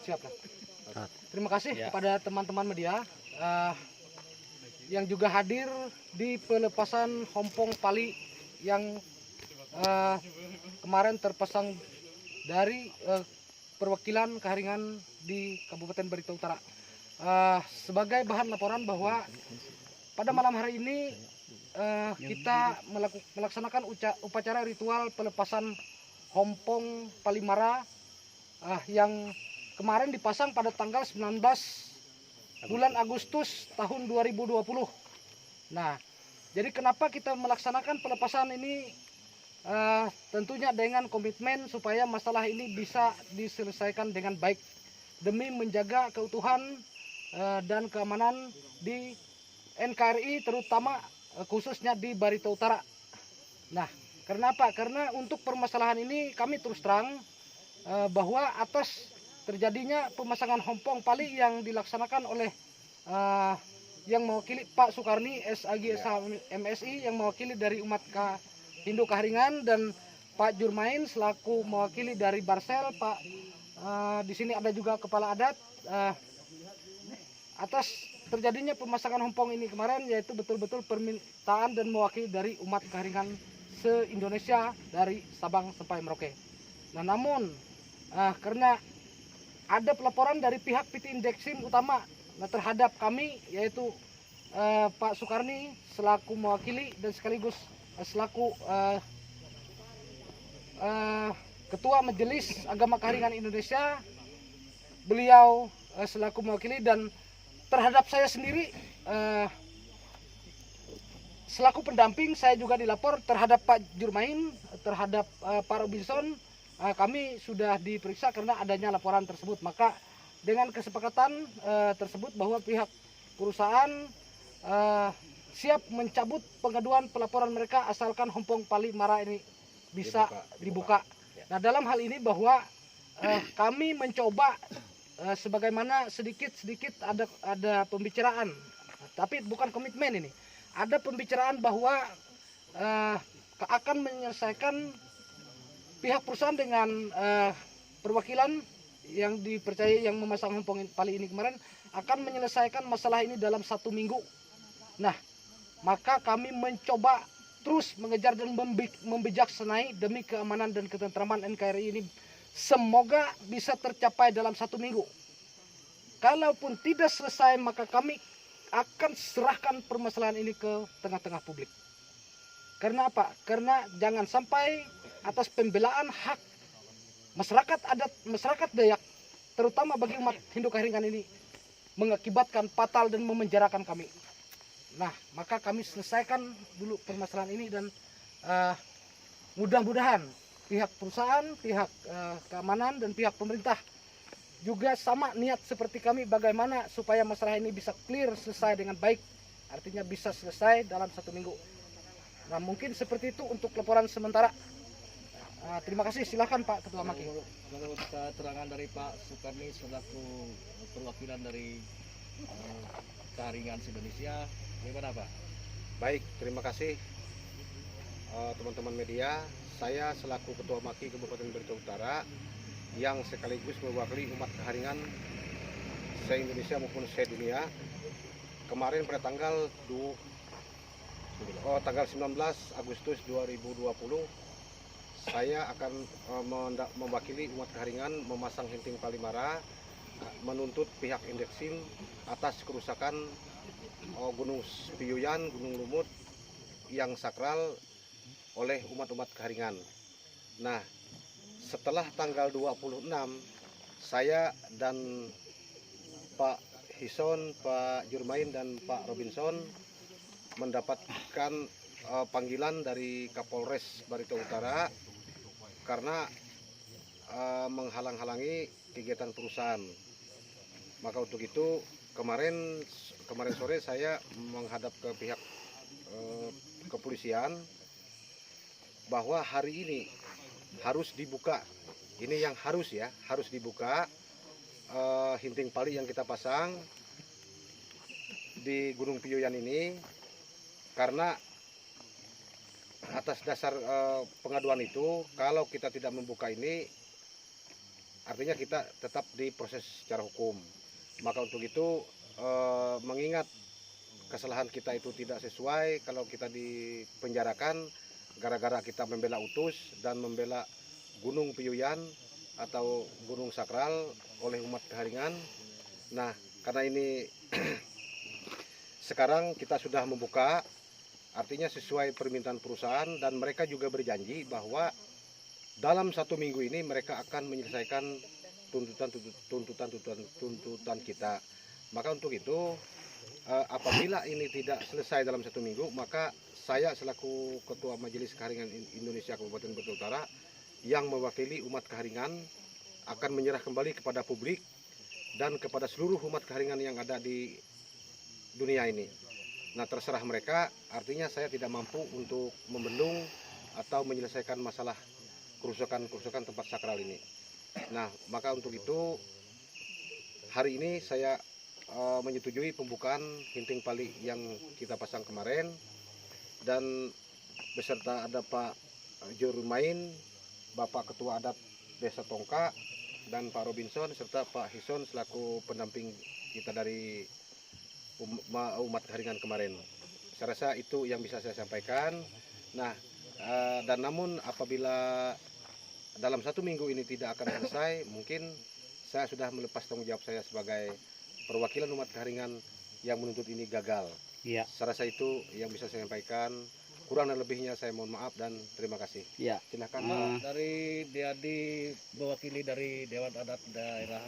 siap lah. Terima kasih kepada teman-teman media yang juga hadir di pelepasan Hompong Pali yang kemarin terpasang dari perwakilan Kaharingan di Kabupaten Barito Utara. Sebagai bahan laporan bahwa pada malam hari ini kita melaksanakan upacara ritual pelepasan Hompong Palimara yang kemarin dipasang pada tanggal 19 bulan Agustus tahun 2020. Nah, jadi kenapa kita melaksanakan pelepasan ini? Tentunya dengan komitmen supaya masalah ini bisa diselesaikan dengan baik demi menjaga keutuhan dan keamanan di NKRI, terutama khususnya di Barito Utara. Nah, kenapa? Karena untuk permasalahan ini kami terus terang bahwa atas terjadinya pemasangan Hompong Pali yang dilaksanakan oleh yang mewakili Pak Sukarni SAG MSI yang mewakili dari umat Hindu Kaharingan, dan Pak Jurmain selaku mewakili dari Barsel. Pak di sini ada juga kepala adat. Atas terjadinya pemasangan Hompong ini kemarin, yaitu betul-betul permintaan dan mewakili dari umat Kaharingan se-Indonesia dari Sabang sampai Merauke. Nah, namun karena ada pelaporan dari pihak PT Indeksim Utama terhadap kami, yaitu Pak Sukarni selaku mewakili dan sekaligus selaku Ketua Majelis Agama Kaharingan Indonesia, beliau selaku mewakili, dan terhadap saya sendiri selaku pendamping saya juga dilapor terhadap Pak Jurmain, terhadap Pak Robinson. Kami sudah diperiksa karena adanya laporan tersebut. Maka dengan kesepakatan tersebut bahwa pihak perusahaan siap mencabut pengaduan pelaporan mereka asalkan Hompong Palimara ini bisa dibuka. Nah, dalam hal ini bahwa kami mencoba sebagaimana sedikit ada pembicaraan, tapi bukan komitmen ini. Ada pembicaraan bahwa akan menyelesaikan pihak perusahaan dengan perwakilan yang dipercayai yang memasang Hompong Pali ini kemarin akan menyelesaikan masalah ini dalam 1 minggu. Nah, maka kami mencoba terus mengejar dan membijaksanai demi keamanan dan ketentraman NKRI ini. Semoga bisa tercapai dalam 1 minggu. Kalaupun tidak selesai, maka kami akan serahkan permasalahan ini ke tengah-tengah publik. Karena apa? Karena jangan sampai atas pembelaan hak masyarakat adat, masyarakat Dayak, terutama bagi umat Hindu Kaharingan ini, mengakibatkan fatal dan memenjarakan kami. Nah, maka kami selesaikan dulu permasalahan ini, dan mudah-mudahan pihak perusahaan, pihak keamanan, dan pihak pemerintah juga sama niat seperti kami, bagaimana supaya masalah ini bisa clear, selesai dengan baik. Artinya bisa selesai dalam 1 minggu. Nah, mungkin seperti itu untuk laporan sementara. Terima kasih, silakan Pak Ketua Maki. Menurut keterangan dari Pak Sukarni selaku perwakilan dari Kaharingan Indonesia, gimana Pak? Baik, terima kasih teman-teman media. Saya selaku Ketua Maki Kabupaten Barito Utara yang sekaligus mewakili umat Kaharingan se-Indonesia maupun se-dunia, kemarin pada tanggal 19 Agustus 2020 saya akan mewakili umat Kaharingan memasang Henting Palimara, menuntut pihak Indeksim atas kerusakan Gunung Piyuyan, Gunung Lumut yang sakral oleh umat-umat Kaharingan. Nah, setelah tanggal 26 saya dan Pak Hison, Pak Jurmain, dan Pak Robinson mendapatkan panggilan dari Kapolres Barito Utara karena menghalang-halangi kegiatan perusahaan. Maka untuk itu kemarin sore saya menghadap ke pihak kepolisian bahwa hari ini harus dibuka. Ini yang harus dibuka Hinting Pali yang kita pasang di Gunung Piyuyan ini, karena atas dasar pengaduan itu, kalau kita tidak membuka ini, artinya kita tetap diproses secara hukum. Maka untuk itu mengingat kesalahan kita itu tidak sesuai kalau kita dipenjarakan gara-gara kita membela UTUS dan membela Gunung Piyuyan atau Gunung Sakral oleh umat Keharingan. Nah, karena ini sekarang kita sudah membuka, artinya sesuai permintaan perusahaan, dan mereka juga berjanji bahwa dalam 1 minggu ini mereka akan menyelesaikan tuntutan kita. Maka untuk itu apabila ini tidak selesai dalam 1 minggu, maka saya selaku Ketua Majelis Keharingan Indonesia Kabupaten Brebes Utara yang mewakili umat Keharingan akan menyerah kembali kepada publik dan kepada seluruh umat Keharingan yang ada di dunia ini. Nah, terserah mereka, artinya saya tidak mampu untuk membendung atau menyelesaikan masalah kerusakan tempat sakral ini. Nah, maka untuk itu hari ini saya menyetujui pembukaan hinting pali yang kita pasang kemarin, dan beserta ada Pak Jurmain, Bapak Ketua Adat Desa Tongka, dan Pak Robinson serta Pak Hison selaku pendamping kita dari umat Keharingan kemarin. Saya rasa itu yang bisa saya sampaikan. Nah, dan namun apabila dalam 1 minggu ini tidak akan selesai, mungkin saya sudah melepas tanggung jawab saya sebagai perwakilan umat Keharingan yang menuntut ini gagal. Iya. Saya rasa itu yang bisa saya sampaikan. Kurang dan lebihnya saya mohon maaf dan terima kasih. Iya. Silakan. Dari Diadi mewakili dari Dewan Adat Daerah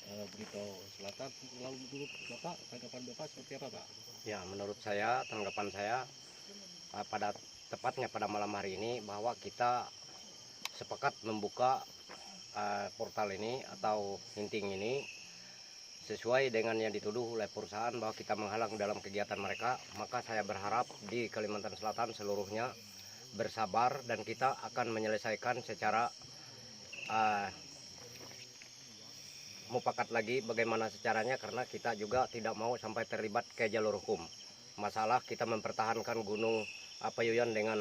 Barito Selatan, lalu menurut Bapak, tanggapan Bapak seperti apa, Pak? Ya, menurut saya, tanggapan saya pada tepatnya pada malam hari ini bahwa kita sepakat membuka portal ini atau hinting ini sesuai dengan yang dituduh oleh perusahaan bahwa kita menghalang dalam kegiatan mereka. Maka saya berharap di Kalimantan Selatan seluruhnya bersabar dan kita akan menyelesaikan secara mufakat lagi bagaimana secaranya, karena kita juga tidak mau sampai terlibat ke jalur hukum. Masalah kita mempertahankan Gunung Piyuyan dengan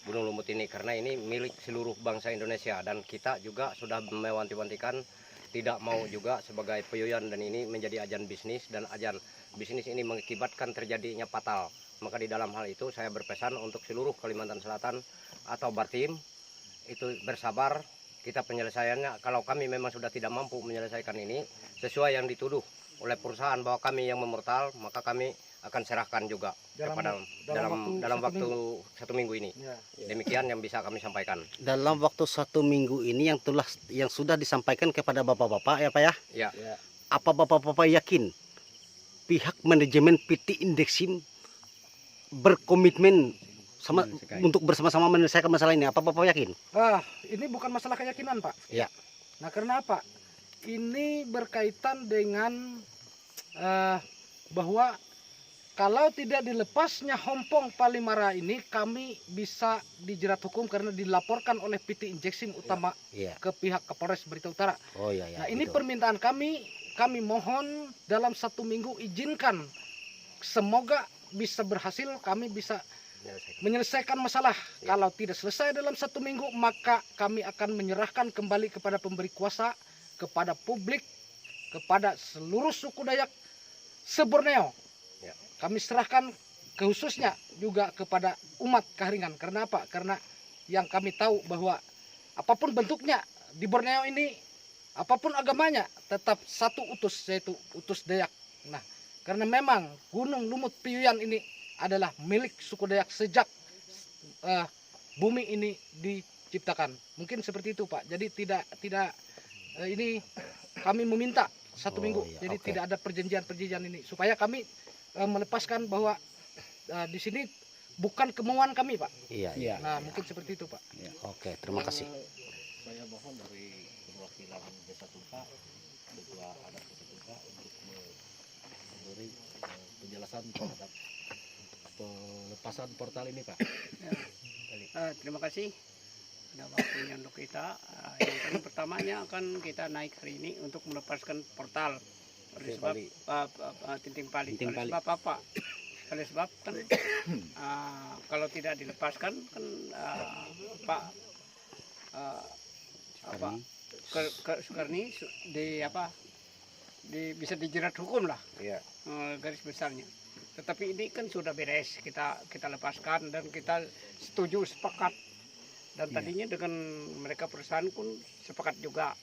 Gunung Lumut ini karena ini milik seluruh bangsa Indonesia, dan kita juga sudah mewanti-wantikan tidak mau juga sebagai Piyuyan dan ini menjadi ajan bisnis, dan ajan bisnis ini mengakibatkan terjadinya fatal. Maka di dalam hal itu saya berpesan untuk seluruh Kalimantan Selatan atau Bartim itu bersabar, kita penyelesaiannya. Kalau kami memang sudah tidak mampu menyelesaikan ini sesuai yang dituduh oleh perusahaan bahwa kami yang memortal, maka kami akan serahkan juga dalam waktu 1 minggu ini. Ya. Demikian yang bisa kami sampaikan. Dalam waktu 1 minggu ini yang sudah disampaikan kepada bapak-bapak ya Pak ya. Ya. Apa bapak-bapak yakin pihak manajemen PT Indeksim berkomitmen untuk bersama-sama menyelesaikan masalah ini? Apa bapak yakin? Ini bukan masalah keyakinan, Pak. Ya. Nah, karena apa? Ini berkaitan dengan bahwa kalau tidak dilepasnya Hompong Palimara ini, kami bisa dijerat hukum karena dilaporkan oleh PT Indeksim utama ke pihak Kapolres Barito Utara. Oh iya. Nah, ini permintaan kami mohon dalam 1 minggu izinkan, semoga bisa berhasil, kami bisa menyelesaikan masalah. Kalau tidak selesai dalam 1 minggu, maka kami akan menyerahkan kembali kepada pemberi kuasa, kepada publik, kepada seluruh suku Dayak se-Borneo. Kami serahkan khususnya juga kepada umat Keharingan. Karena apa? Karena yang kami tahu bahwa apapun bentuknya di Borneo ini, apapun agamanya, tetap satu utus, yaitu utus Dayak. Nah, karena memang Gunung Lumut Piyuyan ini adalah milik suku Dayak sejak bumi ini diciptakan. Mungkin seperti itu, Pak. Jadi tidak ini kami meminta 1 minggu. Jadi tidak ada perjanjian ini supaya kami melepaskan bahwa di sini bukan kemauan kami, Pak. Iya. Nah, mungkin seperti itu, Pak. Oke, terima kasih. Saya mohon dari perwakilan Desa Tungka, Ketua Adat Desa Tungka untuk memberi penjelasan terhadap pelepasan portal ini, Pak. Terima kasih pada waktunya untuk kita. Yang pertamanya akan kita naik hari ini untuk melepaskan portal. Oleh sebab tinting pali. Oleh sebab apa? Oleh sebab kan kalau tidak dilepaskan kan apa Sukarni bisa dijerat hukum lah. Iya. Garis besarnya. Tetapi ini kan sudah beres, kita lepaskan dan kita setuju sepakat. Dan tadinya dengan mereka perusahaan pun sepakat juga.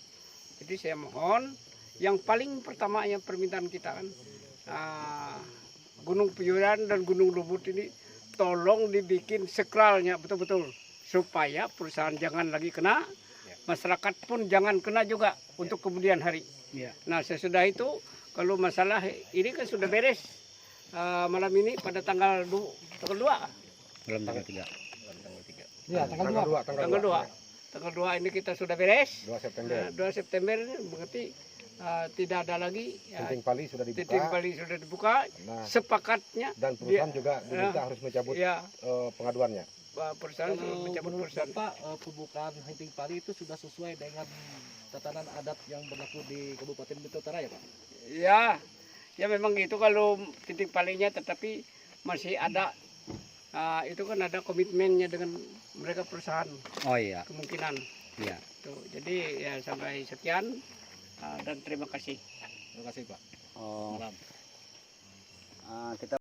Jadi saya mohon yang paling pertamanya permintaan kita kan Gunung Puyuran dan Gunung Lumut ini tolong dibikin sakralnya betul-betul supaya perusahaan jangan lagi kena, masyarakat pun jangan kena juga untuk kemudian hari. Nah sesudah itu kalau masalah ini kan sudah beres malam ini pada tanggal 2. Belum tanggal 3. Ya, tanggal 2. Tanggal 2 ini kita sudah beres. 2 September. 2 September berarti tidak ada lagi. Titik Pali sudah dibuka. Titik Pali sudah dibuka. Nah, Sepakatnya dan perusahaan juga diminta harus mencabut ya, pengaduannya. perusahaan sudah mencabut Menurut perusahaan. Bapak, pembukaan Hinting Pali itu sudah sesuai dengan tatanan adat yang berlaku di Kabupaten Bintang Utara ya Pak? Ya memang itu kalau titik palingnya, tetapi masih ada itu kan ada komitmennya dengan mereka perusahaan Oh iya. kemungkinan. Iya. Tuh, jadi ya sampai sekian dan terima kasih. Terima kasih Pak. Oh. Malam. Kita